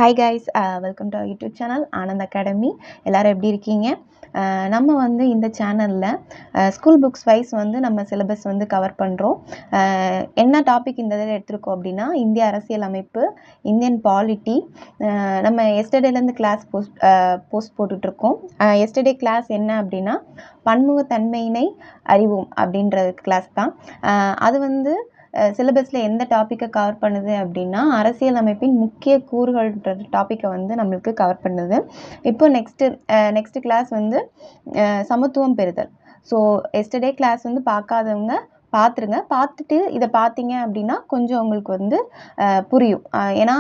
Hi guys, welcome to our YouTube channel Anand Academy. எல்லோரும் எப்படி இருக்கீங்க? நம்ம வந்து இந்த சேனலில் ஸ்கூல் புக்ஸ் வைஸ் வந்து நம்ம சிலபஸ் வந்து கவர் பண்ணுறோம். என்ன டாபிக் இந்த இதில் எடுத்திருக்கோம் அப்படின்னா, இந்திய அரசியல் அமைப்பு, இந்தியன் பாலிட்டி. நம்ம எஸ்டர்டேலேருந்து கிளாஸ் போஸ்ட் போட்டுட்ருக்கோம். எஸ்டர்டே கிளாஸ் என்ன அப்படின்னா, பன்முகத்தன்மையினை அறிவோம் அப்படின்ற கிளாஸ் தான். அது வந்து சிலபஸில் எந்த டாப்பிக்கை கவர் பண்ணுது அப்படின்னா, அரசியல் அமைப்பின் முக்கிய கூறுகள்ன்ற டாப்பிக்கை வந்து நம்மளுக்கு கவர் பண்ணுது. இப்போ நெக்ஸ்ட்டு கிளாஸ் வந்து சமத்துவம் பெறுதல். ஸோ எஸ்டர்டே கிளாஸ் வந்து பார்க்காதவங்க பார்த்துருங்க. பார்த்துட்டு இதை பார்த்தீங்க அப்படின்னா கொஞ்சம் உங்களுக்கு வந்து புரியும். ஏன்னா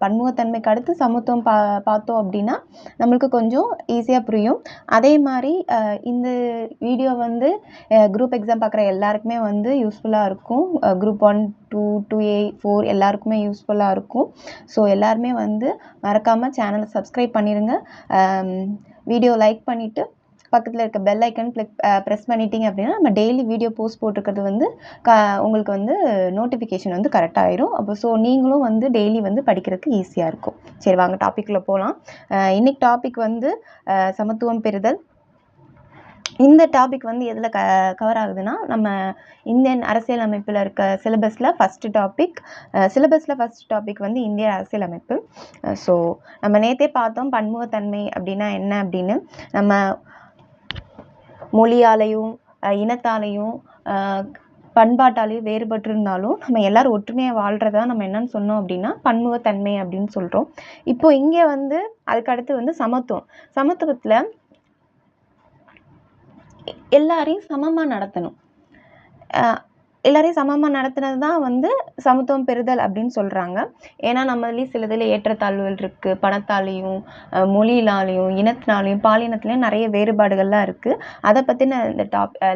பன்முகத்தன்மைக்கு அடுத்து சமத்துவம் பார்த்தோம் அப்படின்னா நம்மளுக்கு கொஞ்சம் ஈஸியாக புரியும். அதே மாதிரி இந்த வீடியோ வந்து குரூப் எக்ஸாம் பார்க்குற எல்லாருக்குமே வந்து யூஸ்ஃபுல்லாக இருக்கும். குரூப் 1, 2, 2A, 4 எல்லாருக்குமே யூஸ்ஃபுல்லாக இருக்கும். ஸோ எல்லாருமே வந்து மறக்காமல் சேனலை சப்ஸ்கிரைப் பண்ணிடுங்க. வீடியோ லைக் பண்ணிவிட்டு பக்கத்தில் இருக்க பெல் ஐக்கன் ப்ரெஸ் பண்ணிட்டீங்க அப்படின்னா நம்ம டெய்லி வீடியோ போஸ்ட் போட்டிருக்கிறது வந்து உங்களுக்கு வந்து நோட்டிஃபிகேஷன் வந்து கரெக்டாக ஆயிரும். அப்போ ஸோ நீங்களும் வந்து டெய்லி வந்து படிக்கிறதுக்கு ஈஸியாக இருக்கும். சரி, வாங்க டாப்பிக்கில் போகலாம். இன்னைக்கு டாபிக் வந்து சமத்துவம் பெறுதல். இந்த டாபிக் வந்து எதில் கவர் ஆகுதுன்னா, நம்ம இந்தியன் அரசியல் அமைப்பில் இருக்க சிலபஸில் ஃபஸ்ட்டு டாபிக் வந்து இந்திய அரசியல் அமைப்பு. ஸோ நம்ம நேற்றே பார்த்தோம் பன்முகத்தன்மை அப்படின்னா என்ன அப்படின்னு. நம்ம மொழியாலையும் இனத்தாலையும் பண்பாட்டாலையும் வேறுபட்டு இருந்தாலும் நம்ம எல்லாரும் ஒற்றுமையாக வாழ்கிறதா நம்ம என்னன்னு சொன்னோம் அப்படின்னா பன்முகத்தன்மை அப்படின்னு சொல்கிறோம். இப்போ இங்கே வந்து அதுக்கடுத்து வந்து சமத்துவத்தில் எல்லாரையும் சமமாக நடத்தணும். எல்லாரையும் சமமாக நடத்துனது தான் வந்து சமத்துவம் பெறுதல் அப்படின்னு சொல்கிறாங்க. ஏன்னா நம்மளேயும் சில இதில் ஏற்றத்தாழ்வுகள் இருக்குது. பணத்தாலையும் மொழியினாலையும் இனத்தினாலையும் பாலினத்துலேயும் நிறைய வேறுபாடுகள்லாம் இருக்குது. அதை பற்றின இந்த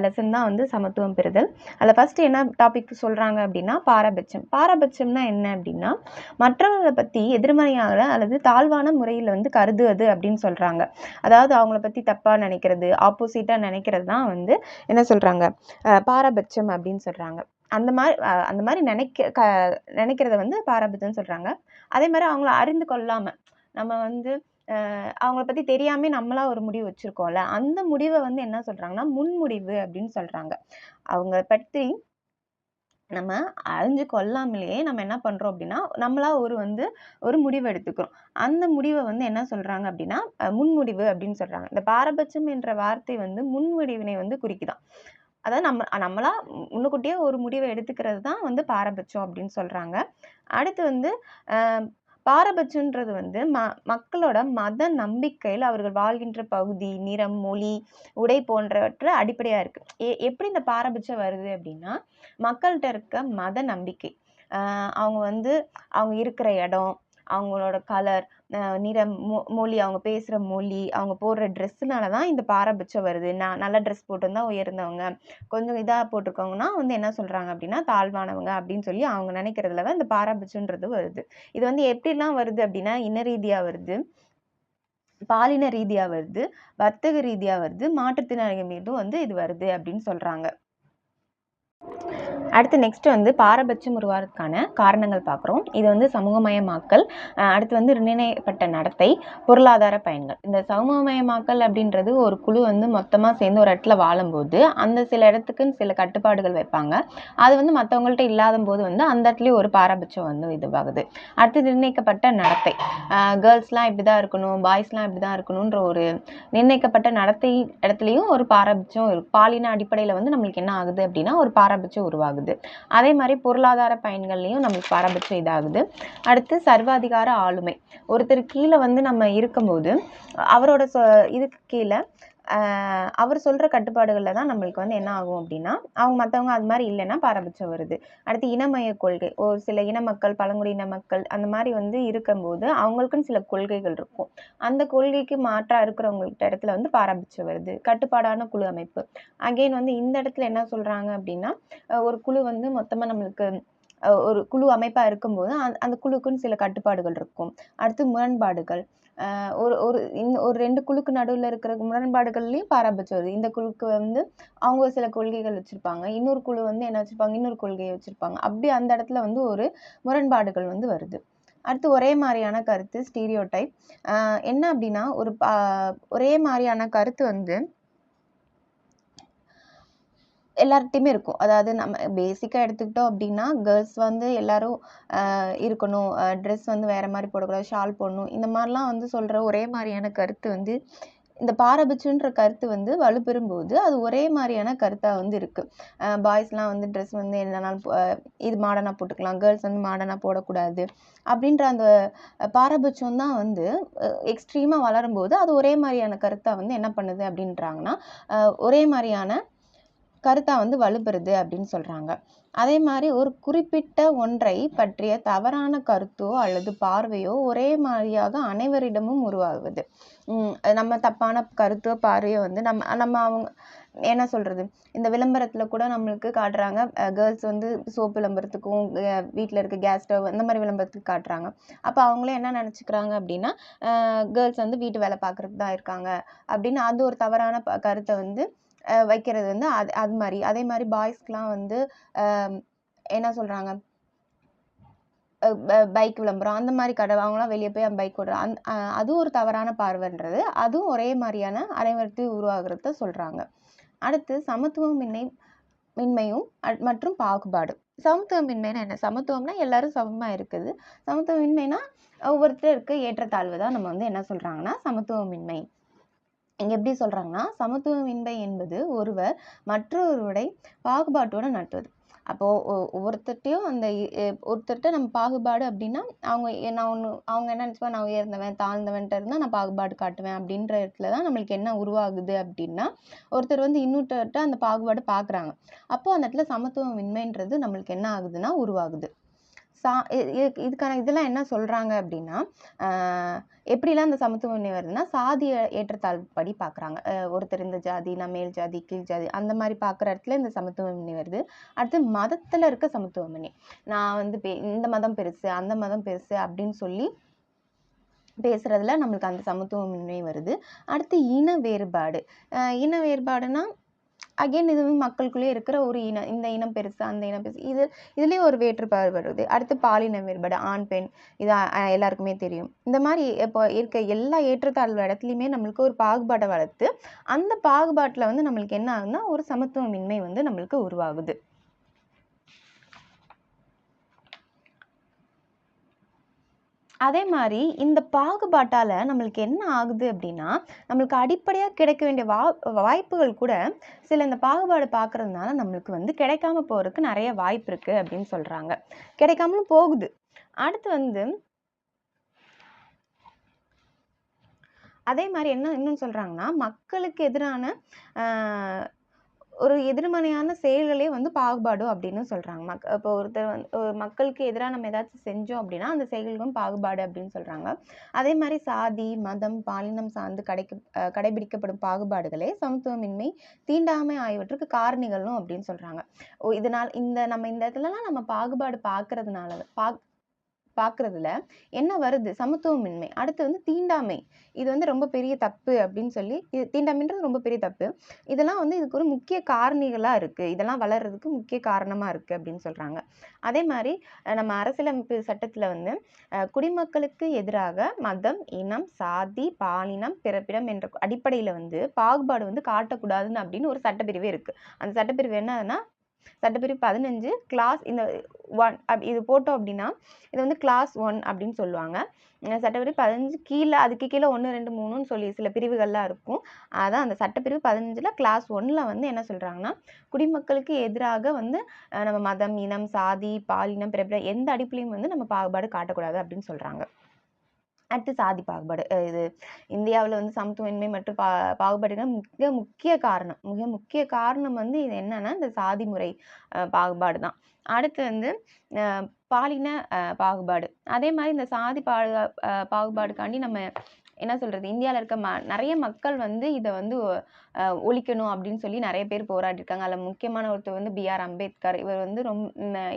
லெசன் தான் வந்து சமத்துவம் பெறுதல். அதில் ஃபஸ்ட்டு என்ன டாபிக் சொல்கிறாங்க அப்படின்னா பாரபட்சம்னா என்ன அப்படின்னா, மற்றவர்களை பற்றி எதிர்மறையாக அல்லது தாழ்வான முறையில் வந்து கருதுவது அப்படின்னு சொல்கிறாங்க. அதாவது அவங்கள பற்றி தப்பாக நினைக்கிறது, ஆப்போசிட்டாக நினைக்கிறது தான் வந்து என்ன சொல்கிறாங்க, பாரபட்சம் அப்படின்னு சொல்கிறாங்க. அந்த மாதிரி நினைக்கிறத வந்து பாரபட்சம்னு சொல்கிறாங்க. அதே மாதிரி அவங்கள அறிந்து கொள்ளாமல் நம்ம வந்து அவங்கள பற்றி தெரியாமே நம்மளா ஒரு முடிவு வச்சுருக்கோம்ல, அந்த முடிவை வந்து என்ன சொல்கிறாங்கன்னா முன்முடிவு அப்படின்னு சொல்கிறாங்க. அவங்க பற்றி நம்ம அறிஞ்சு கொள்ளாமலேயே நம்ம என்ன பண்ணுறோம் அப்படின்னா நம்மளா ஒரு முடிவு எடுத்துக்கிறோம். அந்த முடிவை வந்து என்ன சொல்கிறாங்க அப்படின்னா முன்முடிவு அப்படின்னு சொல்கிறாங்க. இந்த பாரபட்சம் என்ற வார்த்தை வந்து முன்முடிவினை வந்து குறிக்குதான். அதாவது நம்மளா முன்னுக்கூட்டியே ஒரு முடிவை எடுத்துக்கிறது தான் வந்து பாரபட்சம் அப்படின்னு சொல்கிறாங்க. அடுத்து வந்து பாரபட்சன்றது வந்து மக்களோட மத நம்பிக்கையில் அவர்கள் வாழ்கின்ற பகுதி, நிறம், மொழி, உடை போன்றவற்றை அடிப்படையாக இருக்குது. எப்படி இந்த பாரபட்சம் வருது அப்படின்னா, மக்கள்கிட்ட இருக்க மத நம்பிக்கை, அவங்க இருக்கிற இடம், அவங்களோட கலர், நிறம், மொழி, அவங்க பேசுகிற மொழி, அவங்க போடுற ட்ரெஸ்ஸுனால தான் இந்த பாரபட்சம் வருது. நல்ல ட்ரெஸ் போட்டிருந்தா உயர்ந்தவங்க, கொஞ்சம் இதாக போட்டிருக்கவங்கன்னா வந்து என்ன சொல்கிறாங்க அப்படின்னா தாழ்வானவங்க அப்படின்னு சொல்லி அவங்க நினைக்கிறதுல தான் இந்த பாரபட்சன்றது வருது. இது வந்து எப்படிலாம் வருது அப்படின்னா, இன ரீதியாக வருது, பாலின ரீதியாக வருது, வர்த்தக ரீதியாக வருது, மாற்றுத்திறனாளிகள் மீதும் வந்து இது வருது அப்படின்னு சொல்கிறாங்க. அடுத்து நெக்ஸ்ட் வந்து பாரபட்சம் உருவாகிறதுக்கான காரணங்கள் பார்க்குறோம். இது வந்து சமூகமயமாக்கல், அடுத்து வந்து நிர்ணயிக்கப்பட்ட நடத்தை, பொருளாதார பயன்கள். இந்த சமூகமயமாக்கல் அப்படின்றது ஒரு குழு வந்து மொத்தமாக சேர்ந்து ஒரு இடத்துல வாழும்போது அந்த சில இடத்துக்குன்னு சில கட்டுப்பாடுகள் வைப்பாங்க. அது வந்து மற்றவங்கள்ட்ட இல்லாத போது வந்து அந்த இடத்துலயும் ஒரு பாரபட்சம் வந்து இதுவாகுது. அடுத்து நிர்ணயிக்கப்பட்ட நடத்தை, கேர்ள்ஸ்லாம் இப்படி தான் இருக்கணும், பாய்ஸ்லாம் இப்படி தான் இருக்கணுன்ற ஒரு நிர்ணயிக்கப்பட்ட நடத்தை இடத்துலையும் ஒரு பாரபட்சம் பாலின அடிப்படையில் வந்து நம்மளுக்கு என்ன ஆகுது அப்படின்னா ஒரு பாரபட்சம் உருவாகுது. அதே மாதிரி பொருளாதார பயன்கள்லையும் நம்மளுக்கு பாரபட்சம் இதாகுது. அடுத்து சர்வாதிகார ஆளுமை, ஒருத்தர் கீழே வந்து நம்ம இருக்கும்போது அவரோட இதுக்கு கீழே அவர் சொல்கிற கட்டுப்பாடுகளில் தான் நம்மளுக்கு வந்து என்ன ஆகும் அப்படின்னா மற்றவங்க அது மாதிரி இல்லைன்னா பாரபட்சம் வருது. அடுத்து இனமய கொள்கை, ஒரு சில இன மக்கள், பழங்குடியின மக்கள் அந்த மாதிரி வந்து இருக்கும்போது அவங்களுக்குன்னு சில கொள்கைகள் இருக்கும். அந்த கொள்கைக்கு மாற்றாக இருக்கிறவங்கள்ட்ட இடத்துல வந்து பாரபட்சம் வருது. கட்டுப்பாடான குழு அமைப்பு, அகெயின் வந்து இந்த இடத்துல என்ன சொல்கிறாங்க அப்படின்னா ஒரு குழு வந்து மொத்தமாக நம்மளுக்கு ஒரு குழு அமைப்பாக இருக்கும்போது அந்த குழுக்குன்னு சில கட்டுப்பாடுகள் இருக்கும். அடுத்து முரண்பாடுகள், ஒரு 2 குழுக்கு நடுவில் இருக்கிற முரண்பாடுகள்லையும் பாரபட்சம் வருது. இந்த குழுக்கு வந்து அவங்க சில கொள்கைகள் வச்சுருப்பாங்க, இன்னொரு குழு வந்து என்ன வச்சுருப்பாங்க, இன்னொரு கொள்கையை வச்சுருப்பாங்க. அப்படி அந்த இடத்துல வந்து ஒரு முரண்பாடுகள் வந்து வருது. அடுத்து ஒரே மாதிரியான கருத்து ஸ்டீரியோடைப். என்ன அப்படின்னா ஒரே மாதிரியான கருத்து வந்து எல்லார்கிட்டயுமே இருக்கும். அதாவது நம்ம பேசிக்கா எடுத்துக்கிட்டோம் அப்படின்னா, கேர்ள்ஸ் வந்து எல்லாரும் இருக்கணும். ட்ரெஸ் வந்து வேற மாரி போடக்கூடாது. ஷால் போடணும். இந்த மாரிலாம் வந்து சொல்ற ஒரே மாரியான கருத்து வந்து இந்த பாரபட்சம்ன்ற கருத்து வந்து வலுப்பெறும்போது, அது ஒரே மாரியான கருத்தா வந்து இருக்கு. பாய்ஸ்லாம் வந்து ட்ரெஸ் வந்து என்னனாலும் இது மாடர்னா போட்டுக்கலாம். கேர்ள்ஸ் வந்து மாடர்னா போடக்கூடாது. அப்படின்ற அந்த பாரபட்சம் தான் வந்து எக்ஸ்ட்ரீமா வளரும்போது, அது ஒரே மாரியான கருத்தா வந்து என்ன பண்ணுது அப்படின்றாங்கன்னா, ஒரே மாரியான கருத்தா வந்து வலுப்பெறுது அப்படின்னு சொல்றாங்க. அதே மாரி ஒரு குறிப்பிட்ட ஒன்றை பற்றிய தவறான கருத்தோ அல்லது பார்வையோ ஒரே மாரியாக அனைவரிடமும் உருவாகுது. நம்ம தப்பான கருத்தோ, பார்வையோ வந்து நம்ம அவங்க என்ன சொல்றது? இந்த விளம்பரத்துல கூட நம்மளுக்கு காட்டுறாங்க. கேர்ள்ஸ் வந்து சோப்பு விளம்பரத்துக்கும், வீட்ல இருக்க கேஸ் ஸ்டவ் இந்த மாரி விளம்பரத்துக்கு காட்டுறாங்க. அப்ப அவங்களே என்ன நெனச்சுக்கிறாங்க அப்டின்னா, கேர்ள்ஸ் வந்து வீட்டு வேல பார்க்கறதுக்கு தான் இருக்காங்க. அப்படின்னு அது ஒரு தவறான கருத்த வந்து வைக்கிறது வந்து அது மாரி. அதே மாரி பாய்ஸ்க்குலாம் வந்து அ என்ன சொல்றாங்க? பைக் விளம்பரம் அந்த மாரி அவங்கலாம் வெளிய போய் பைக் ஓட்டுறாங்க. அதுவும் ஒரு தவறான பார்வைன்றது. அதுவும் ஒரே மாரியான அனைவருக்கும் உருவாகுறத சொல்றாங்க. அடுத்து மின்மையும் மற்றும் பாகுபாடு. சமத்துவமின்மைனா என்ன? சமத்துவம்னா எல்லாரும் சமமா இருக்குது. சமத்துவமின்மைனா ஒவ்வொருத்தருக்கு ஏற்றத்தாழ்வு தான் நம்ம வந்து என்ன சொல்றாங்கன்னா, சமத்துவமின்மை. இங்க எப்படி சொல்றாங்கன்னா, சமத்துவமின்மை என்பது ஒருவர் மற்றொருவரை பாகுபாட்டோட நட்டுவது. அப்போ ஒவ்வொருத்தர்ட்டயும் அந்த ஒருத்தர்ட்ட நம்ம பாகுபாடு அப்படின்னா, அவங்க என்ன நினைச்சுப்பாங்க, நான் உயர்ந்தவன், தாழ்ந்தவன்ட்ட இருந்தா நான் பாகுபாடு காட்டுவேன் அப்படின்ற இடத்துல தான் நம்மளுக்கு என்ன உருவாகுது அப்படின்னா, ஒருத்தர் வந்து இன்னொருத்தர்ட்ட அந்த பாகுபாடு பார்க்குறாங்க. அப்போ அந்த இடத்துல சமத்துவமின்மைன்றது நம்மளுக்கு என்ன ஆகுதுன்னா உருவாகுது. இதுக்கான இதெல்லாம் என்ன சொல்றாங்க அப்படின்னா, அ எப்படிலாம் இந்த சமத்துவமின்மை வருதுன்னா, சாதிய ஏற்றத்தாழ்வு படி பார்க்குறாங்க. ஒருத்தர் இந்த ஜாதி, நான் மேல் ஜாதி, கீழ் ஜாதி அந்த மாரி பார்க்குற இடத்துல இந்த சமத்துவமின்மை வருது. அடுத்து மதத்துல இருக்க சமத்துவமின்மை. நான் வந்து இந்த மதம் பெருசு, அந்த மதம் பெருசு அப்படின்னு சொல்லி பேசுறதுல நம்மளுக்கு அந்த சமத்துவமின்மை வருது. அடுத்து இன வேறுபாடு. இன வேறுபாடுனா அகைன் இது வந்து மக்களுக்குள்ளேயே இருக்கிற ஒரு இனம். இந்த இனம் பெருசு, அந்த இனம் பெருசு. இதுலயும் ஒரு வேறுபாடு வருது. அடுத்து பாலின வேறுபாடு. ஆண், பெண் இது எல்லாருக்குமே தெரியும். இந்த மாரி இப்போ இருக்க எல்லா ஏற்றத்தாழ்வு இடத்துலயுமே நம்மளுக்கு ஒரு பாகுபாட வளர்த்து, அந்த பாகுபாட்டுல வந்து நம்மளுக்கு என்ன ஆகுதுன்னா, ஒரு சமத்துவமின்மை வந்து நம்மளுக்கு உருவாகுது. அதே மாரி இந்த பாகுபாட்டால நம்மளுக்கு என்ன ஆகுது அப்படின்னா, நம்மளுக்கு அடிப்படையா கிடைக்க வேண்டிய வாய்ப்புகள் கூட சில இந்த பாகுபாடு பார்க்கறதுனால நம்மளுக்கு வந்து கிடைக்காம போறதுக்கு நெறைய வாய்ப்பு இருக்கு அப்படின்னு சொல்றாங்க. கிடைக்காமலும் போகுது. அடுத்து வந்து அதே மாரி இன்னும் சொல்றாங்கன்னா, மக்களுக்கு எதிரான அ ஒரு எதிர்மறையான செயல்களே வந்து பாகுபாடு அப்படின்னு சொல்றாங்க. இப்போ ஒருத்தர் வந்து மக்களுக்கு எதிரா நம்ம ஏதாச்சும் செஞ்சோம் அப்படின்னா, அந்த செயல்களும் பாகுபாடு அப்படின்னு சொல்றாங்க. அதே மாரி சாதி, மதம், பாலினம் சார்ந்து கடைபிடிக்கப்படும் பாகுபாடுகளே சமத்துவமின்மை, தீண்டாமை ஆகியவற்றுக்கு காரணிகளும் அப்படின்னு சொல்றாங்க. நம்ம இந்த இடத்துலலாம் நம்ம பாகுபாடு பார்க்கறதுல என்ன வருது? சமத்துவமின்மை. அடுத்து வந்து தீண்டாமை. இது வந்து ரொம்ப பெரிய தப்பு அப்படின்னு சொல்லி தீண்டாமைன்றது ரொம்ப பெரிய தப்பு. இதெல்லாம் வந்து இதுக்கு ஒரு முக்கிய காரணிகளா இருக்கு. இதெல்லாம் வளர்றதுக்கு முக்கிய காரணமா இருக்கு அப்படின்னு சொல்றாங்க. அதே மாரி நம்ம அரசியலமைப்பு சட்டத்துல வந்து குடிமக்களுக்கு எதிராக மதம், இனம், சாதி, பாலினம், பிறப்பிடம் என்ற அடிப்படையில வந்து பாகுபாடு வந்து காட்டக்கூடாதுன்னு அப்படின்னு ஒரு சட்டப்பிரிவே இருக்கு. அந்த சட்டப்பிரிவு என்னன்னா சட்டப்பிரிவு 15 கிளாஸ் இந்த 1 இது போட்டோம் அப்படின்னா, இது வந்து கிளாஸ் 1 அப்படின்னு சொல்லுவாங்க. சட்டப்பிரிவு 15 அதுக்கு கீழ 1, 2, 3ன்னு சொல்லி சில பிரிவுகள்லாம் இருக்கும். அதான் அந்த சட்டப்பிரிவு 15ல கிளாஸ் 1ல வந்து என்ன சொல்றாங்கன்னா, குடிமக்களுக்கு எதிராக வந்து நம்ம மதம், இனம், சாதி, பாலினம், பிறப்பிடம் எந்த அடிப்படையிலும் வந்து நம்ம பாகுபாடு காட்டக்கூடாது அப்படின்னு சொல்றாங்க. அடுத்து சாதி பாகுபாடு. இது இந்தியாவுல வந்து சமத்துவமின்மை மற்றும் பாகுபாடுகள் மிக முக்கிய காரணம் வந்து இது என்னன்னா, இந்த சாதி முறை பாகுபாடு தான். அடுத்து வந்து அ பாலின பாகுபாடு. அதே மாரி இந்த சாதி பாகுபாடுக்காண்டி நம்ம என்ன சொல்றது? இந்தியால இருக்க நெறைய மக்கள் வந்து இத வந்து ஒழிக்கணும் அப்படின்னு சொல்லி நெறைய பேர் போராடியிருக்காங்க. அதுல முக்கியமான ஒருத்தர் வந்து பி.ஆர். அம்பேத்கர். இவர் வந்து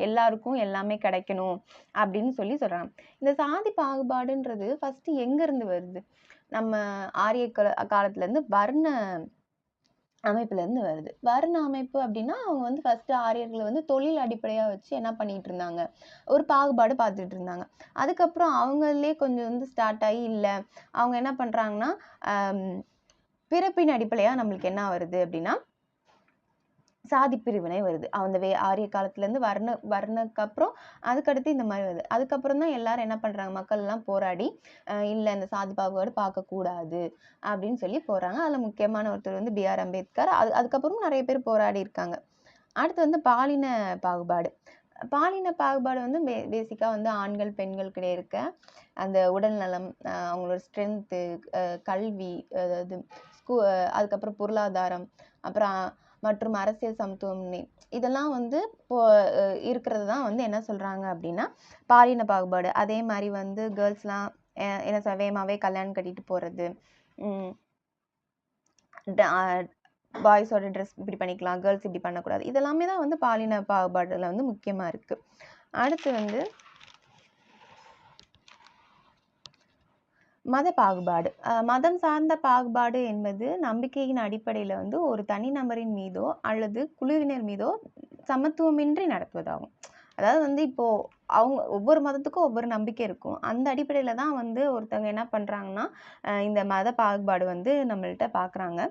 எல்லாருக்கும் எல்லாமே கிடைக்கணும் அப்படின்னு சொல்லி சொல்றாங்க. இந்த சாதி பாகுபாடுன்றது ஃபர்ஸ்ட்டு எங்க இருந்து வருது? நம்ம ஆரிய காலத்துல இருந்து அமைப்புலேருந்து வருது. வர்ண அமைப்பு அப்படின்னா, அவங்க வந்து ஃபர்ஸ்ட்டு ஆரியர்கள வந்து தொழில் அடிப்படையா வச்சு என்ன பண்ணிட்டு இருந்தாங்க, ஒரு பாகுபாடு பார்த்துட்டு இருந்தாங்க. அதுக்கப்புறம் அவங்களே கொஞ்சம் வந்து ஸ்டார்ட் ஆயி, இல்ல அவங்க என்ன பண்றாங்கன்னா, அம் பிறப்பின் அடிப்படையா நம்மளுக்கு என்ன வருது அப்படின்னா, சாதி பிரிவினை வருது. அந்த ஆரிய காலத்துலேருந்து வர்ணக்கு அப்புறம் அதுக்கடுத்து இந்த மாரி வருது. அதுக்கப்புறம் தான் எல்லாரும் என்ன பண்றாங்க, மக்கள் எல்லாம் போராடி, இல்ல இந்த சாதி பாகுபாடு பார்க்கக்கூடாது அப்படின்னு சொல்லி போறாங்க. அதுல முக்கியமான ஒருத்தர் வந்து பி.ஆர். அம்பேத்கர். அதுக்கப்புறமும் நெறைய பேர் போராடி இருக்காங்க. அடுத்து வந்து பாலின பாகுபாடு. பாலின பாகுபாடு வந்து பேசிக்கா வந்து ஆண்கள், பெண்களுக்கிடையே இருக்க அந்த உடல் நலம், அவங்களோட ஸ்ட்ரென்த்து, கல்வி, அதாவது அதுக்கப்புறம் பொருளாதாரம், அப்புறம் மற்றும் அரசியல் சமத்துவமின்மை, இதெல்லாம் வந்து இப்போ இருக்கிறது தான் வந்து என்ன சொல்றாங்க அப்படின்னா, பாலின பாகுபாடு. அதே மாரி வந்து கேர்ள்ஸ்லாம் என்ன வேகமாவே கல்யாணம் கட்டிட்டு போறது. ம். பாய்ஸோட ட்ரெஸ் இப்படி பண்ணிக்கலாம், கேர்ள்ஸ் இப்படி பண்ணக்கூடாது. இதெல்லாமே தான் வந்து பாலின பாகுபாடுல வந்து முக்கியமா இருக்கு. அடுத்து வந்து மத பாகுபாடு. மதம் சார்ந்த பாகுபாடு என்பது நம்பிக்கையின் அடிப்படையில வந்து ஒரு தனிநபரின் மீதோ அல்லது குழுவினர் மீதோ சமத்துவமின்றி நடத்துவதாகும். அதாவது வந்து இப்போ அவங்க ஒவ்வொரு மதத்துக்கும் ஒவ்வொரு நம்பிக்கை இருக்கும். அந்த அடிப்படையில தான் வந்து ஒருத்தவங்க என்ன பண்றாங்கன்னா, இந்த மத பாகுபாடு வந்து நம்மள்ட்ட பார்க்குறாங்க.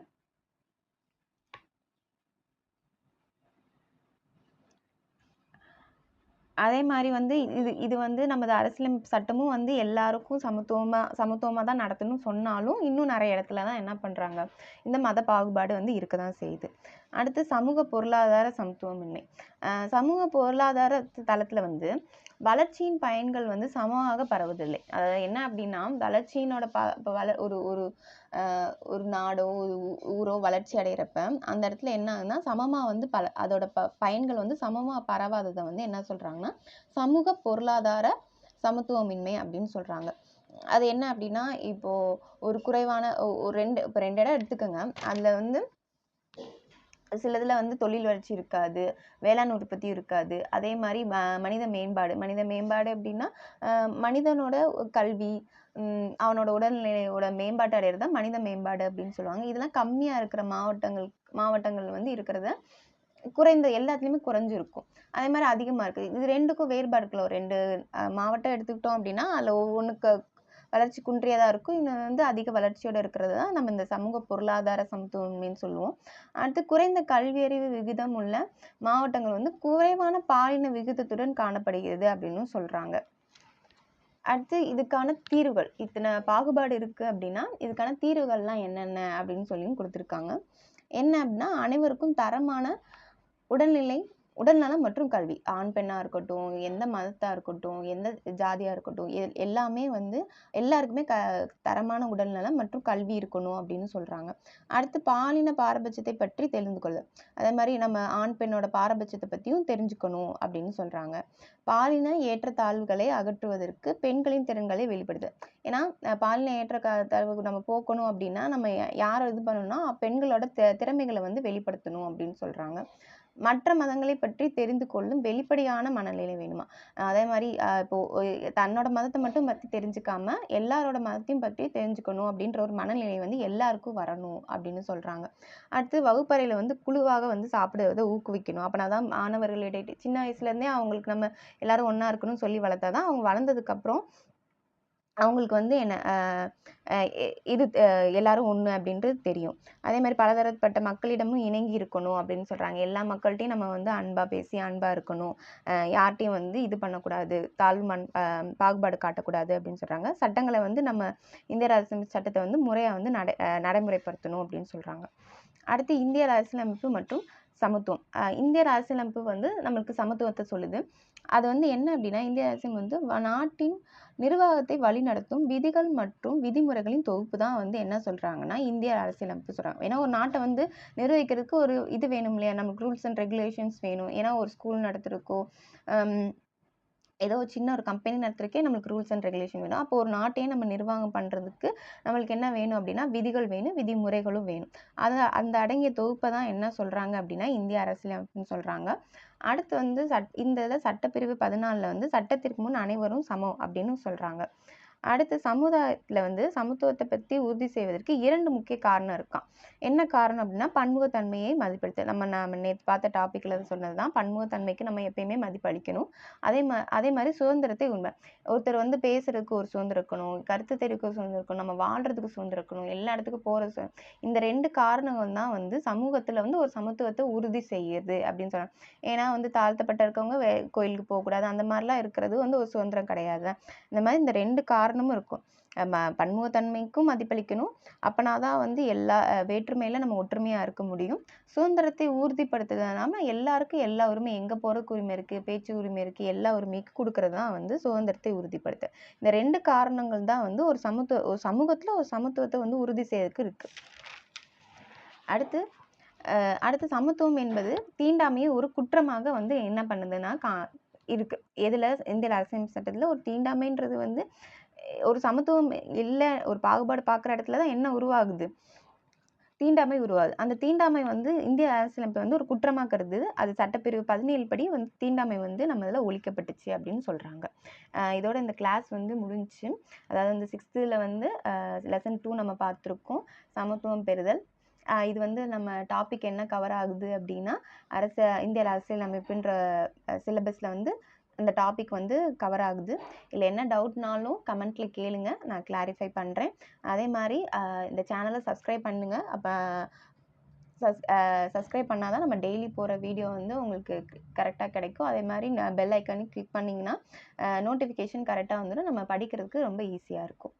அதே மாரி வந்து இது இது வந்து நமது அரசியலமைப்பு சட்டமும் வந்து எல்லாருக்கும் சமத்துவமா தான் நடத்தணும்னு சொன்னாலும், இன்னும் நெறைய இடத்துல தான் என்ன பண்றாங்க, இந்த மத பாகுபாடு வந்து இருக்க தான் செய்யுது. அடுத்து சமூக பொருளாதார சமத்துவமின்மை. சமூக பொருளாதார தளத்துல வந்து வளர்ச்சியின் பயன்கள் வந்து சமமாக பரவுவதில்லை. அதாவது என்ன அப்டின்னா, வளர்ச்சியினோட இப்ப ஒரு ஒரு ஒரு நாடோ, ஒரு ஊரோ வளர்ச்சி அடையிறப்ப, அந்த இடத்துல என்ன ஆகுதுன்னா, சமமா வந்து அதோட பயன்கள் வந்து சமமா பரவாதத வந்து என்ன சொல்றாங்கன்னா, சமூக பொருளாதார சமத்துவமின்மை அப்படின்னு சொல்றாங்க. அது என்ன அப்படின்னா, இப்போ ஒரு குறைவான ஒரு 2 இடம் எடுத்துக்கங்க. அதுல வந்து சிலதுல வந்து தொழில் வளர்ச்சி இருக்காது, வேளாண் உற்பத்தி இருக்காது. அதே மாரி மனித மேம்பாடு அப்படின்னா, மனிதனோட கல்வி, அவனோட உடல்நிலையோட மேம்பாட்டு அடையறது தான் மனித மேம்பாடு அப்படின்னு சொல்லுவாங்க. இதெல்லாம் கம்மியா இருக்கிற மாவட்டங்கள் வந்து இருக்கிறத குறைந்த எல்லாத்துலயுமே குறைஞ்சிருக்கும். அதே மாரி அதிகமா இருக்கு. இது 2க்கும் வேறுபாடு இருக்குல்ல. ஒரு 2 மாவட்டம் எடுத்துக்கிட்டோம் அப்படின்னா, அதுல ஒவ்வொன்னுக்கு வளர்ச்சி குன்றியதா இருக்கும். இன்னொன்னு வந்து அதிக வளர்ச்சியோட இருக்கிறது தான் நம்ம இந்த சமூக பொருளாதார சமத்துவமின்மைன்னு சொல்லுவோம். அடுத்து குறைந்த கல்வியறிவு விகிதம் உள்ள மாவட்டங்கள் வந்து குறைவான பாலின விகிதத்துடன் காணப்படுகிறது அப்படின்னும் சொல்றாங்க. அடுத்து இதுக்கான தீர்வுகள். இத்தனை பாகுபாடு இருக்கு அப்படின்னா, இதுக்கான தீர்வுகள்லாம் என்னென்ன அப்படின்னு சொல்லியும் குடுத்துருக்காங்க. என்ன அப்படின்னா, அனைவருக்கும் தரமான உடல்நிலை, உடல்நலம் மற்றும் கல்வி. ஆண், பெண்ணா இருக்கட்டும், எந்த மதத்தா இருக்கட்டும், எந்த ஜாதியா இருக்கட்டும், எல்லாமே வந்து எல்லாருக்குமே தரமான உடல்நலம் மற்றும் கல்வி இருக்கணும் அப்படின்னு சொல்றாங்க. அடுத்து பாலின பாரபட்சத்தை பற்றி தெரிந்து கொள்ள. அதே மாரி நம்ம ஆண், பெண்ணோட பாரபட்சத்த பத்தியும் தெரிஞ்சுக்கணும் அப்படின்னு சொல்றாங்க. பாலின ஏற்றத்தாழ்வுகளை அகற்றுவதற்கு பெண்களின் திறன்களை வெளிப்படுது. ஏன்னா, பாலின தாழ்வு நம்ம போக்கணும் அப்படின்னா, நம்ம யார இது பண்ணணும்னா, பெண்களோட திறமைகள வந்து வெளிப்படுத்தணும் அப்படின்னு சொல்றாங்க. மற்ற மதங்களை பற்றி தெரிந்து கொள்ளும் வெளிப்படையான மனநிலை வேணுமா. அதே மாரி இப்போ தன்னோட மதத்த மட்டும் பத்தி தெரிஞ்சுக்காம, எல்லாரோட மதத்தையும் பற்றி தெரிஞ்சுக்கணும் அப்படின்ற ஒரு மனநிலை வந்து எல்லாருக்கும் வரணும் அப்படின்னு சொல்றாங்க. அடுத்து வகுப்பறையில வந்து குழுவாக வந்து சாப்பிடுவத ஊக்குவிக்கணும். அப்பனா தான் மாணவர்களிடையே சின்ன வயசுல இருந்தே அவங்களுக்கு நம்ம எல்லாரும் ஒண்ணா இருக்கணும்னு சொல்லி வளர்த்தா தான், அவங்க வளர்ந்ததுக்கு அப்புறம் அவங்களுக்கு வந்து என்ன இது எல்லாரும் ஒண்ணு அப்படின்றது தெரியும். அதே மாரி பலதரப்பட்ட மக்களிடமும் இணங்கி இருக்கணும் அப்படின்னு சொல்றாங்க. எல்லா மக்கள்ட்டயும் நம்ம வந்து அன்பா பேசி, அன்பா இருக்கணும். யார்ட்டயும் வந்து இது பண்ணக்கூடாது, பாகுபாடு காட்டக்கூடாது அப்படின்னு சொல்றாங்க. சட்டங்கள வந்து நம்ம இந்திய அரசியலமைப்பு சட்டத்த வந்து முறையா வந்து நடைமுறைப்படுத்தணும் அப்படின்னு சொல்றாங்க. அடுத்து இந்திய அரசியலமைப்பு மற்றும் சமத்துவம். இந்திய அரசியலமைப்பு வந்து நம்மளுக்கு சமத்துவத்த சொல்லுது. அது வந்து என்ன அப்படின்னா, இந்திய அரசியல் வந்து நாட்டின் நிர்வாகத்தை வழிநடத்தும் விதிகள் மற்றும் விதிமுறைகளின் தொகுப்பு தான் வந்து என்ன சொல்றாங்கன்னா, இந்திய அரசியலமைப்பு சொல்றாங்க. ஏன்னா ஒரு நாட்ட வந்து நிர்வகிக்கிறதுக்கு ஒரு இது வேணும் இல்லையா? நமக்கு ரூல்ஸ் அண்ட் ரெகுலேஷன்ஸ் வேணும். ஏன்னா ஒரு ஸ்கூல் நடத்துறதுக்கோ, அம் ஏதோ ஒரு சின்ன ஒரு கம்பெனி நடத்துறதுக்கே நம்மளுக்கு ரூல்ஸ் அண்ட் ரெகுலேஷன் வேணும். அப்போ ஒரு நாட்டையே நம்ம நிர்வாகம் பண்றதுக்கு நம்மளுக்கு என்ன வேணும் அப்படின்னா, விதிகள் வேணும், விதிமுறைகளும் வேணும். அந்த அடங்கிய தொகுப்ப தான் என்ன சொல்றாங்க அப்படின்னா, இந்திய அரசியலமைப்புன்னு சொல்றாங்க. அடுத்து வந்து இந்த இதில சட்டப்பிரிவு 14ல வந்து சட்டத்திற்கு முன் அனைவரும் சமம் அப்படின்னு சொல்றாங்க. அடுத்து சமுதாயத்தில் வந்து சமத்துவத்தை பற்றி உறுதி செய்வதற்கு 2 முக்கிய காரணம் இருக்காம். என்ன காரணம் அப்படின்னா, பன்முகத்தன்மையை மதிப்பளித்தல். நம்ம நேற்று பார்த்த டாப்பிக்கில் சொன்னது தான். பன்முகத்தன்மைக்கு நம்ம எப்பயுமே மதிப்பளிக்கணும். அதே மாதிரி சுதந்திரத்தை உண்மை. ஒருத்தர் வந்து பேசுறதுக்கு ஒரு சுதந்திரம் இருக்கணும், கருத்து தெரிவிக்க ஒரு சுதந்திரம் இருக்கணும், நம்ம வாழ்றதுக்கு சுதந்திரம் இருக்கணும், எல்லா இடத்துக்கும் போகிற இந்த 2 காரணங்கள் தான் வந்து சமூகத்தில் வந்து ஒரு சமத்துவத்தை உறுதி செய்யுது அப்படின்னு சொன்னாங்க. ஏன்னா வந்து தாழ்த்தப்பட்ட இருக்கவங்க கோயிலுக்கு போகக்கூடாது, அந்த மாதிரிலாம் இருக்கிறது வந்து ஒரு சுதந்திரம் கிடையாது. இந்த மாதிரி இந்த 2 காரணமும் இருக்கும். பன்முகத்தன்மைக்கும் மதிப்பளிக்கணும், அப்பனா தான் வந்து எல்லா வேற்றுமையில் நம்ம ஒற்றுமையாக இருக்க முடியும். சுதந்திரத்தை உறுதிப்படுத்துறதுனால எல்லாருக்கும் எல்லா உரிமை, எங்கே போகிறதுக்கு உரிமை இருக்குது, பேச்சு உரிமை இருக்குது, எல்லா உரிமைக்கும் கொடுக்கறது தான் வந்து சுதந்திரத்தை உறுதிப்படுத்து. இந்த 2 காரணங்கள் தான் வந்து ஒரு சமூகத்தில் ஒரு சமத்துவத்தை வந்து உறுதி செய்யறதுக்கு இருக்குது. அடுத்து சமத்துவம் என்பது தீண்டாமையை ஒரு குற்றமாக வந்து என்ன பண்ணுதுன்னா இருக்கு. எதில்? இந்திய அரசியல் சட்டத்தில் ஒரு தீண்டாமைன்றது வந்து ஒரு சமத்துவம் இல்லை, ஒரு பாகுபாடு பார்க்குற இடத்துல தான் என்ன உருவாகுது? தீண்டாமை உருவாகுது. அந்த தீண்டாமை வந்து இந்திய அரசியலமைப்பு வந்து ஒரு குற்றமாக கருதுது. அது சட்டப்பிரிவு 17 படி வந்து தீண்டாமை வந்து நம்ம இதில் ஒழிக்கப்பட்டுச்சு அப்படின்னு சொல்கிறாங்க. இதோட இந்த கிளாஸ் வந்து முடிஞ்சிச்சு. அதாவது இந்த 6th வந்து லெசன் 2 நம்ம பார்த்துருக்கோம், சமத்துவம் பெறுதல். இது வந்து நம்ம டாபிக் என்ன கவர் ஆகுது அப்படின்னா, இந்திய அரசியலமைப்புன்ற சிலபஸில் வந்து இந்த டாபிக் வந்து கவர் ஆகுது. இல்லை என்ன டவுட்னாலும் கமெண்ட்டில் கேளுங்க, நான் கிளாரிஃபை பண்ணுறேன். அதே மாதிரி இந்த சேனலை சப்ஸ்கிரைப் பண்ணுங்கள். அப்போ சப்ஸ்கிரைப் பண்ணால் தான் நம்ம டெய்லி போகிற வீடியோ வந்து உங்களுக்கு கரெக்டாக கிடைக்கும். அதே மாதிரி பெல் ஐக்கானையும் கிளிக் பண்ணிங்கன்னா நோட்டிஃபிகேஷன் கரெக்டாக வந்துடும். நம்ம படிக்கிறதுக்கு ரொம்ப ஈஸியாக இருக்கும்.